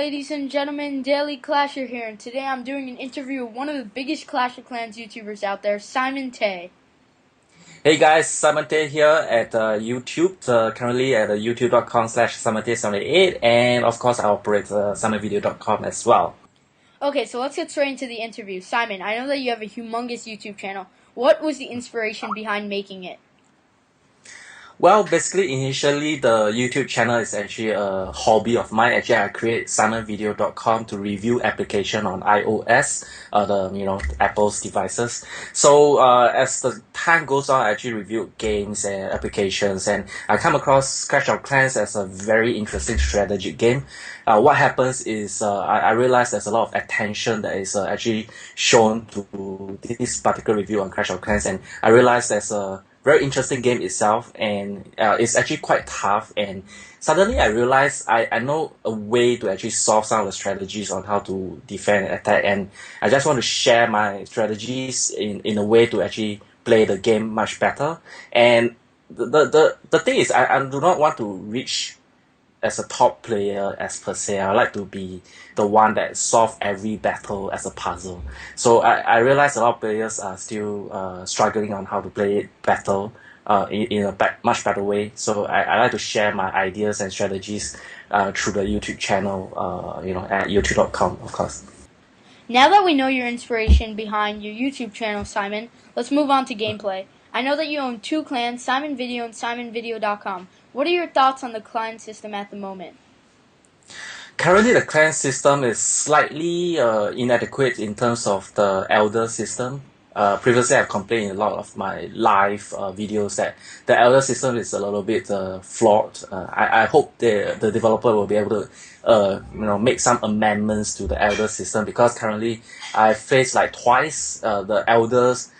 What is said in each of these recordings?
ladies and gentlemen, DailyClasher here, and today I'm doing an interview with one of the biggest Clash of Clans YouTubers out there, Simon Tay. Hey guys, Simon Tay here at YouTube, currently at youtube.com/SimonTay78, and of course I operate simonvideo.com as well. Okay, so let's get straight into the interview. Simon, I know that you have a humongous YouTube channel. What was the inspiration behind making it? Well, basically, initially, the YouTube channel is actually a hobby of mine. Actually, I create simonvideo.com to review application on iOS, Apple's devices. So, as the time goes on, I actually review games and applications, and I come across Clash of Clans as a very interesting strategic game. What happens is, I realize there's a lot of attention that is actually shown to this particular review on Clash of Clans, and I realize there's a very interesting game itself, and it's actually quite tough, and suddenly I realized I know a way to actually solve some of the strategies on how to defend and attack, and I just want to share my strategies in a way to actually play the game much better. And the thing is, I do not want to reach as a top player as per se. I like to be the one that solve every battle as a puzzle. So I realize a lot of players are still struggling on how to play battle in a much better way. So I like to share my ideas and strategies through the YouTube channel, at youtube.com, of course. Now that we know your inspiration behind your YouTube channel, Simon, let's move on to gameplay. I know that you own two clans, Simon Video and simonvideo.com. What are your thoughts on the clan system at the moment? Currently, the clan system is slightly inadequate in terms of the elder system. Previously, I've complained in a lot of my live videos that the elder system is a little bit flawed. I hope the developer will be able to make some amendments to the elder system, because currently I faced like twice the elders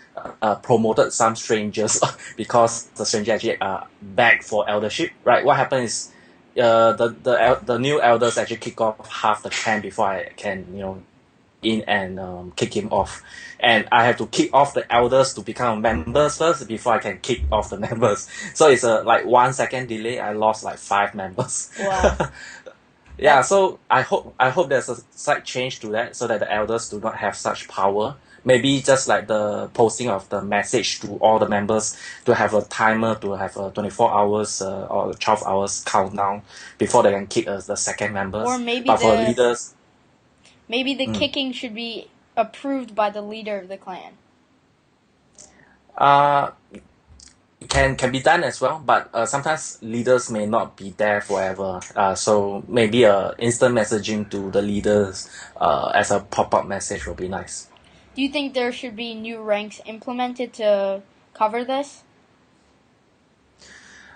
promoted some strangers because the stranger actually begged for eldership. Right? What happened is the new elders actually kick off half the clan before I can in and kick him off, and I have to kick off the elders to become members first before I can kick off the members. So it's a like 1 second delay. I lost like 5 members. Wow. Yeah, so I hope there's a slight change to that, so that the elders do not have such power. Maybe just like the posting of the message to all the members to have a timer, to have a 24 hours or 12 hours countdown before they can kick the second members. Or maybe but for leaders, the kicking should be approved by the leader of the clan. Can be done as well, but sometimes leaders may not be there forever. So maybe instant messaging to the leaders as a pop-up message will be nice. Do you think there should be new ranks implemented to cover this?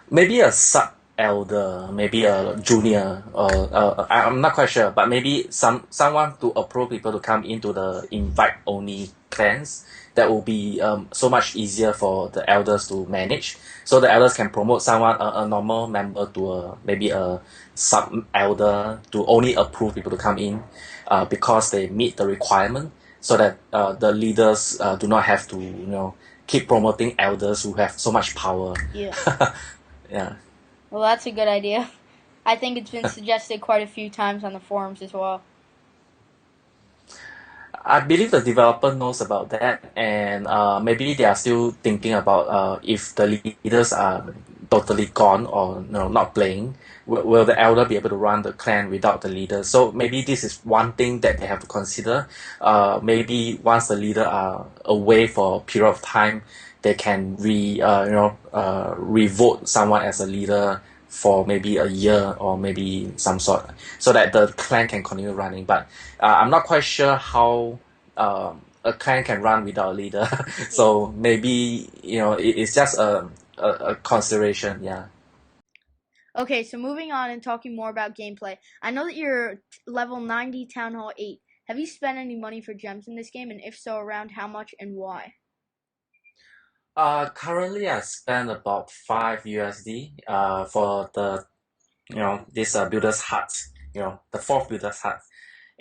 Maybe a sub-elder, maybe a junior, or I'm not quite sure, but maybe someone to approve people to come into the invite-only clans. That will be so much easier for the elders to manage. So the elders can promote someone, a normal member, to maybe a sub-elder, to only approve people to come in because they meet the requirement, so that the leaders do not have to keep promoting elders who have so much power. Yeah. Yeah. Well, that's a good idea. I think it's been suggested quite a few times on the forums as well. I believe the developer knows about that, and maybe they are still thinking about if the leaders are totally gone or not playing, will the elder be able to run the clan without the leader? So maybe this is one thing that they have to consider. Maybe once the leader are away for a period of time, they can revote someone as a leader for maybe a year or maybe some sort, so that the clan can continue running. But I'm not quite sure how a clan can run without a leader. So maybe it's just a consideration. Yeah. Okay, so moving on and talking more about gameplay. I know that you're level 90 Town Hall 8. Have you spent any money for gems in this game, and if so, around how much and why? Currently I spend about 5 USD for the this builder's hut, the fourth builder's hut.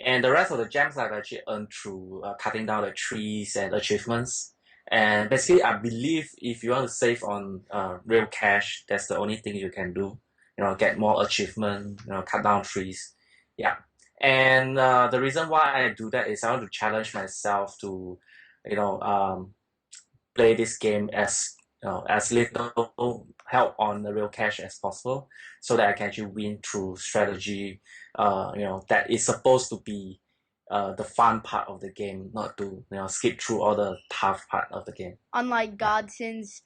And the rest of the gems I've actually earned through cutting down the trees and achievements. And basically, I believe if you want to save on real cash, that's the only thing you can do. Get more achievement, cut down trees. Yeah. And the reason why I do that is I want to challenge myself to, you know, play this game as as little help on the real cash as possible, so that I can actually win through strategy. That is supposed to be the fun part of the game, not to skip through all the tough part of the game. Unlike Godson's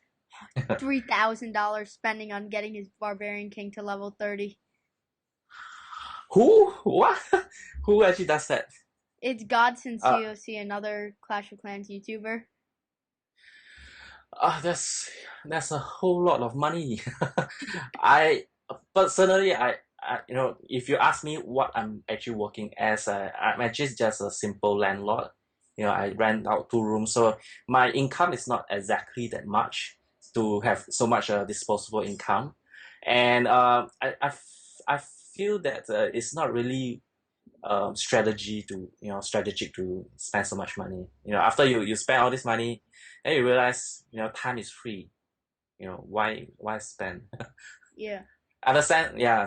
$3,000 spending on getting his Barbarian King to level 30. Who? What? Who actually does that? It's Godson Uh, CoC, another Clash of Clans YouTuber. that's a whole lot of money. I personally, if you ask me what I'm actually working as, I'm actually just a simple landlord. I rent out 2 rooms, so my income is not exactly that much to have so much disposable income, and I feel that it's not really strategic to spend so much money. After you spend all this money, then you realize time is free. Why spend? Yeah. Understand? Yeah.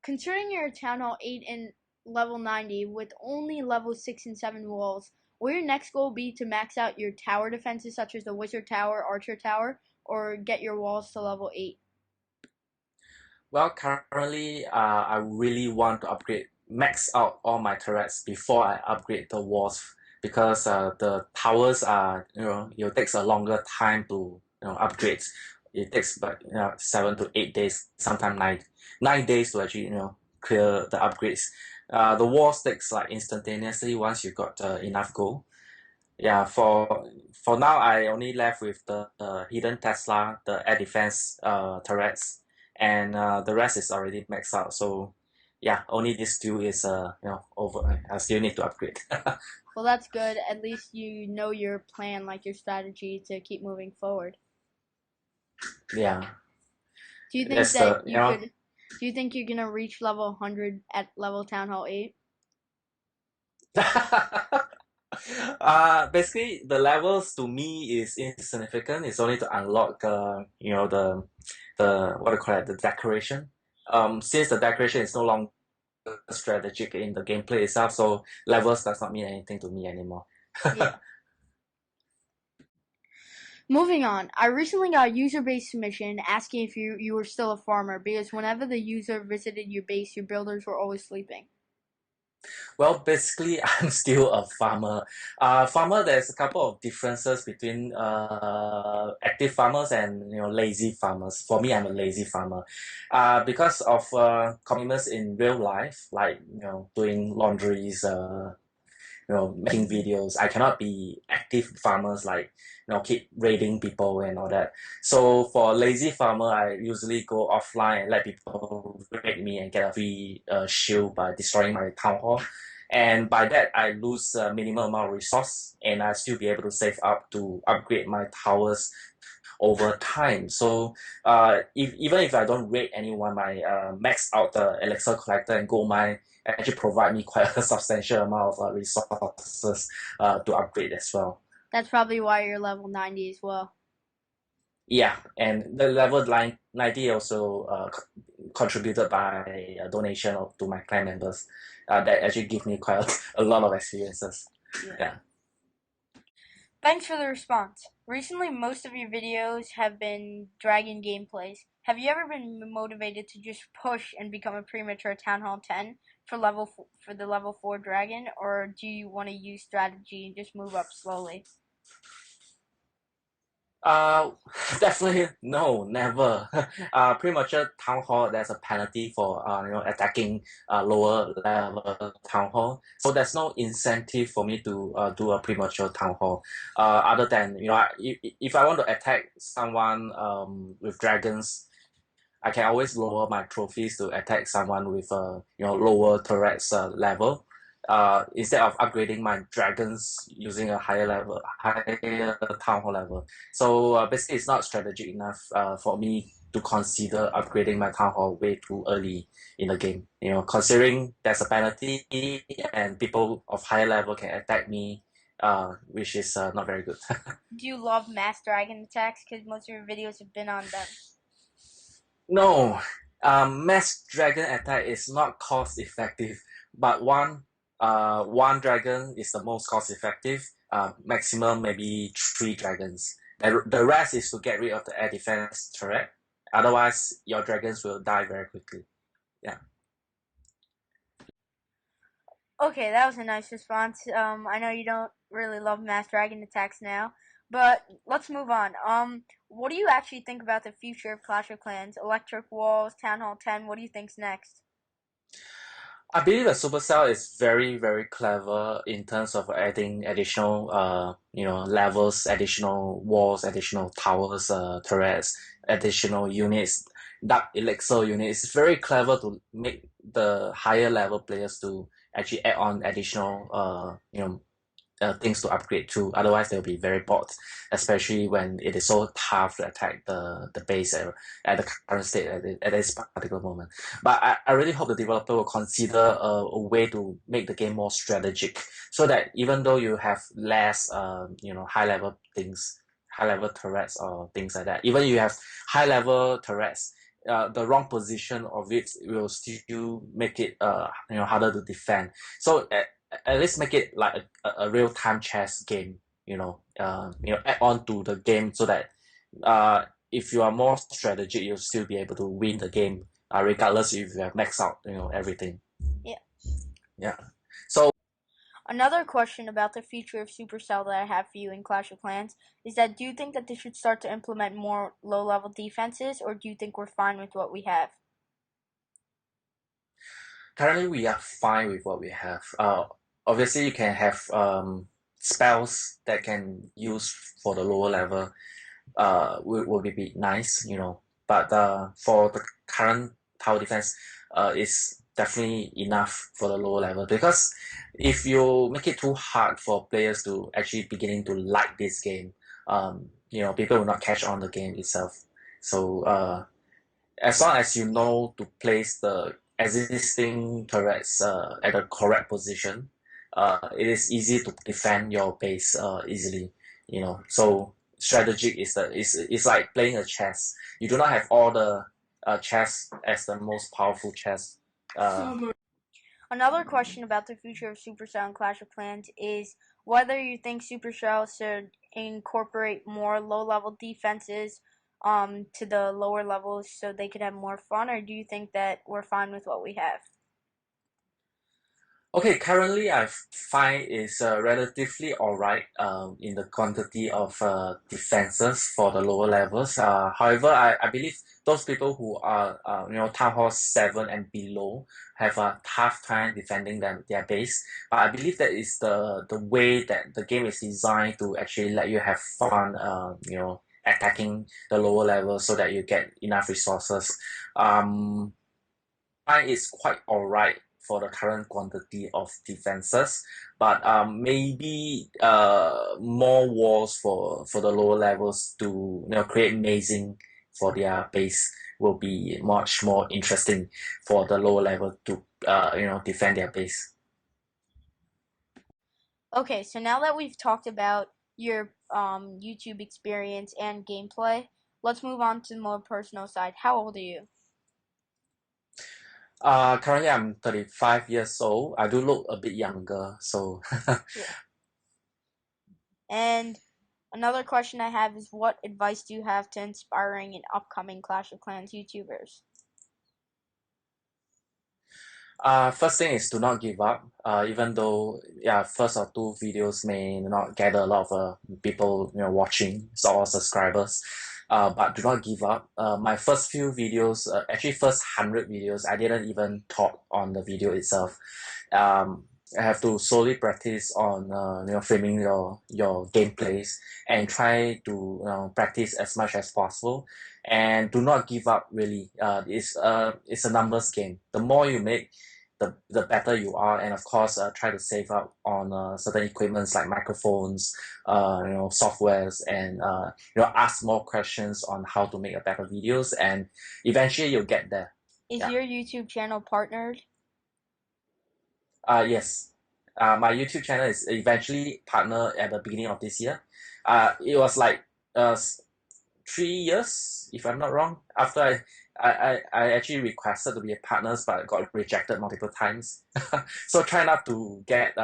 Considering you're a Town Hall 8 and level 90 with only level 6 and 7 walls, will your next goal be to max out your tower defenses such as the Wizard Tower, Archer Tower, or get your walls to level 8? Well, currently, I really want to max out all my turrets before I upgrade the walls, because the towers are, it takes a longer time to, upgrade. It takes about 7 to 8 days, sometimes 9 days to actually, clear the upgrades. The walls takes like instantaneously once you got enough gold. Yeah, for now, I only left with the hidden Tesla, the air defense turrets, and the rest is already maxed out. So, yeah, only this two is over. I still need to upgrade. Well, that's good. At least you know your plan, like your strategy to keep moving forward. Yeah, Do you think that's that the you know. do you think you're gonna reach level 100 at level Town Hall 8? Basically, the levels to me is insignificant. It's only to unlock the what do you call it, the decoration. Since the decoration is no longer strategic in the gameplay itself, so levels does not mean anything to me anymore. Yeah. Moving on, I recently got a user-based submission asking if you were still a farmer because whenever the user visited your base, your builders were always sleeping. Well, basically, I'm still a farmer. Farmer, there's a couple of differences between active farmers and lazy farmers. For me, I'm a lazy farmer, because of commitments in real life, like doing laundries, making videos. I cannot be active farmers like keep raiding people and all that. So for lazy farmer, I usually go offline and let people raid me and get a free shield by destroying my town hall. And by that, I lose a minimal amount of resource, and I still be able to save up to upgrade my towers over time. So even if I don't raid anyone, my max out the elixir collector and gold mine actually provide me quite a substantial amount of resources to upgrade as well. That's probably why you're level 90 as well. Yeah, and the level 90 also contributed by a donation to my clan members that actually give me quite a lot of experiences. Yeah. Thanks for the response. Recently, most of your videos have been dragon gameplays. Have you ever been motivated to just push and become a premature Town Hall 10 for for the level 4 dragon, or do you want to use strategy and just move up slowly? Uh, Definitely no, never. Premature town hall, there's a penalty for attacking lower level town hall. So there's no incentive for me to do a premature town hall. Other than if I want to attack someone with dragons, I can always lower my trophies to attack someone with a lower turrets level. Instead of upgrading my dragons using a higher town hall level. So basically, it's not strategic enough for me to consider upgrading my town hall way too early in the game. Considering there's a penalty and people of higher level can attack me, which is not very good. Do you love mass dragon attacks? Because most of your videos have been on them. No, Mass dragon attack is not cost effective, but one dragon is the most cost effective. Maximum maybe 3 dragons. The rest is to get rid of the air defense turret. Otherwise, your dragons will die very quickly. Yeah. Okay, that was a nice response. I know you don't really love mass dragon attacks now, but let's move on. What do you actually think about the future of Clash of Clans? Electric Walls, Town Hall 10, what do you think's next? I believe that Supercell is very, very clever in terms of adding additional, levels, additional walls, additional towers, turrets, additional units, dark elixir units. It's very clever to make the higher level players to actually add on additional, things to upgrade to. Otherwise, they'll be very bored, especially when it is so tough to attack the base at the current state at this particular moment. But I really hope the developer will consider a way to make the game more strategic, so that even though you have less, high level things, high level turrets or things like that, even you have high level turrets. The wrong position of it will still make it harder to defend. So at least make it like a real time chess game. Add on to the game so that if you are more strategic, you'll still be able to win the game, regardless if you have maxed out, everything. Yeah. Yeah. So Another question about the future of Supercell that I have for you in Clash of Clans is that do you think that they should start to implement more low-level defenses, or do you think we're fine with what we have? currently we are fine with what we have. Obviously you can have spells that can use for the lower level. Will be nice, But for the current tower defense, is definitely enough for the lower level, because if you make it too hard for players to actually beginning to like this game, people will not catch on the game itself. So as long as you know to place the existing turrets at the correct position, it is easy to defend your base easily. So strategic is like playing a chess. You do not have all the chess as the most powerful chess. Another question about the future of Supercell and Clash of Clans is whether you think Supercell should incorporate more low-level defenses to the lower levels so they could have more fun, or do you think that we're fine with what we have? Okay, currently I find is relatively alright in the quantity of defenses for the lower levels. However, I believe those people who are Town Hall 7 and below have a tough time defending their base. But I believe that is the way that the game is designed to actually let you have fun, attacking the lower levels so that you get enough resources. Mine is quite alright for the current quantity of defenses, but maybe more walls for the lower levels to create mazing for their base will be much more interesting for the lower level to defend their base. Okay, so now that we've talked about your YouTube experience and gameplay, let's move on to the more personal side. How old are you? Currently I'm 35 years old. I do look a bit younger, so Yeah. And another question I have is what advice do you have to inspiring and upcoming Clash of Clans YouTubers? First thing is to not give up. Even though first or two videos may not gather a lot of people watching or subscribers, but do not give up. My first few videos, actually first 100 videos, I didn't even talk on the video itself. I have to solely practice on filming your gameplays and try to practice as much as possible, and do not give up. Really, it's a numbers game. The more you make, the better you are, and of course try to save up on certain equipments like microphones, softwares, and ask more questions on how to make a better videos, and eventually you'll get there. Is Yeah. your YouTube channel partnered? Yes. My YouTube channel is eventually partner at the beginning of this year. It was like 3 years, if I'm not wrong, after I actually requested to be a partners, but got rejected multiple times. So try not to get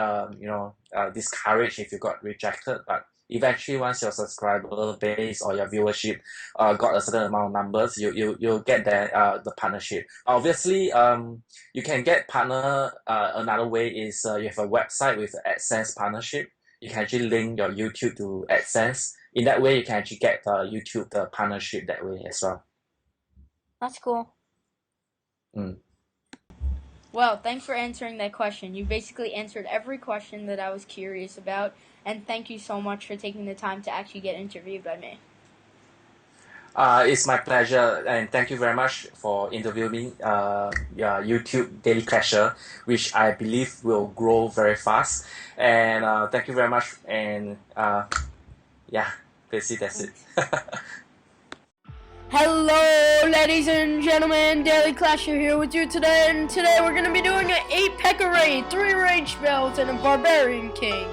discouraged if you got rejected. But eventually, once your subscriber base or your viewership got a certain amount of numbers, you'll get the partnership. Obviously, you can get partner. Another way is you have a website with AdSense partnership. You can actually link your YouTube to AdSense. In that way, you can actually get YouTube the partnership that way as well. That's cool. Well, thanks for answering that question. You basically answered every question that I was curious about, and thank you so much for taking the time to actually get interviewed by me. It's my pleasure, and thank you very much for interviewing YouTube DailyClasher, which I believe will grow very fast. And thank you very much. And yeah, basically that's it. Hello, ladies and gentlemen, DailyClasher here with you today, and today we're going to be doing an 8-P.E.K.K.A raid, 3 rage spells, and a Barbarian King.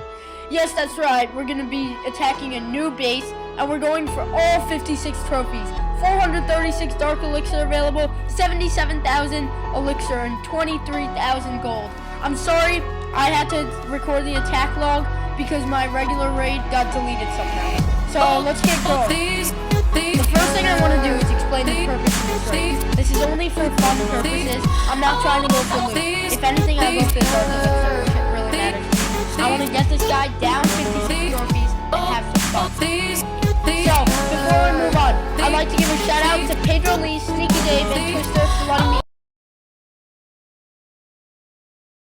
Yes, that's right, we're going to be attacking a new base, and we're going for all 56 trophies. 436 Dark Elixir available, 77,000 Elixir, and 23,000 gold. I'm sorry, I had to record the attack log because my regular raid got deleted somehow. So, let's get going. The first thing I want to do is explain the purpose of this raid. This is only for fun purposes. I'm not trying to go for loot. If anything, I go for the Dark Elixir, which really matters to me. I want to get this guy down 56 trophies and have some fun. So, before we move on, I'd like to give a shout out to Pedro Lee, Sneaky Dave, and Twister for letting me